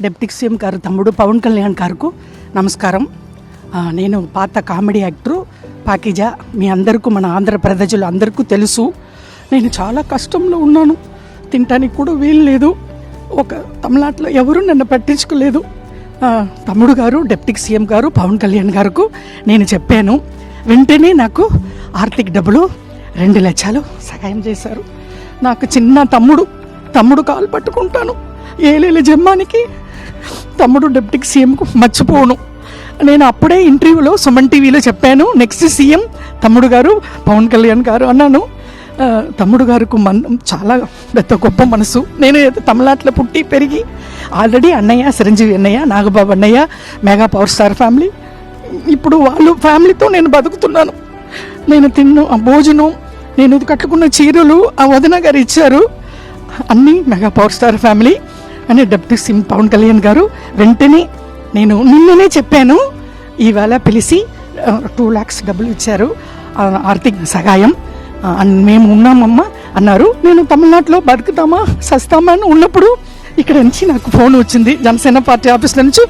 Deputy CM గారు తమ్ముడు పవన్ కళ్యాణ్ గారికి నమస్కారం. నేను పాత కామెడీ యాక్టరు పాకిజా. మీ అందరికీ, మన ఆంధ్ర ప్రజలు అందరికీ తెలుసు. నేను చాలా కష్టంలో ఉన్నాను. తినటానికి కూడా వీలు లేదు. ఒక తమిళనాడులో ఎవరు నన్ను పట్టించుకోలేదు. తమ్ముడు గారు డిప్యూటీ సీఎం గారు పవన్ కళ్యాణ్ గారికి నేను చెప్పాను. వెంటనే నాకు ఆర్థిక డబ్బులు 2 లక్షలు సహాయం చేశారు. నాకు చిన్న తమ్ముడు కాలు పట్టుకుంటాను. ఏలేల జమ్మానికి తమ్ముడు డిప్యూటీ సీఎంకు మర్చిపోను. నేను అప్పుడే ఇంటర్వ్యూలో సుమన్ టీవీలో చెప్పాను, నెక్స్ట్ సీఎం తమ్ముడు గారు పవన్ కళ్యాణ్ గారు అన్నాను. తమ్ముడు గారికి చాలా పెద్ద గొప్ప మనసు. నేను తమిళనాడులో పుట్టి పెరిగి ఆల్రెడీ అన్నయ్య చిరంజీవి అన్నయ్య, నాగబాబు అన్నయ్య, మెగా పవర్ స్టార్ ఫ్యామిలీ. ఇప్పుడు వాళ్ళు ఫ్యామిలీతో నేను బతుకుతున్నాను. నేను తిన్న ఆ భోజనం, నేను కట్టుకున్న చీరలు ఆ వదిన గారు ఇచ్చారు. అన్నీ మెగా పవర్ స్టార్ ఫ్యామిలీ అని డిప్యూటీ సీఎం పవన్ కళ్యాణ్ గారు వెంటనే నేను నిన్ననే చెప్పాను. ఈవేళ పిలిచి 2 lakhs డబ్బులు ఇచ్చారు, ఆర్థిక సహాయం. మేము ఉన్నామమ్మా అన్నారు. నేను తమిళనాడులో బతుకుతామా సస్తామా అని ఉన్నప్పుడు ఇక్కడ నుంచి నాకు ఫోన్ వచ్చింది జనసేన పార్టీ ఆఫీస్లో నుంచి.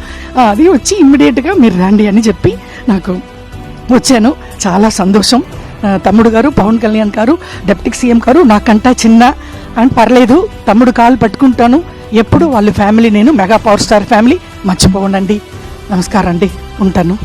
అది వచ్చి ఇమ్మీడియట్గా మీరు రండి అని చెప్పి నాకు వచ్చాను. చాలా సంతోషం. తమ్ముడు గారు పవన్ కళ్యాణ్ గారు డిప్యూటీ సీఎం గారు నాకంటా చిన్న అని పర్లేదు, తమ్ముడు కాలు పట్టుకుంటాను. ఎప్పుడు వాళ్ళ ఫ్యామిలీ, నేను మెగా పవర్ స్టార్ ఫ్యామిలీ మర్చిపోనండి. నమస్కారం అండి, ఉంటాను.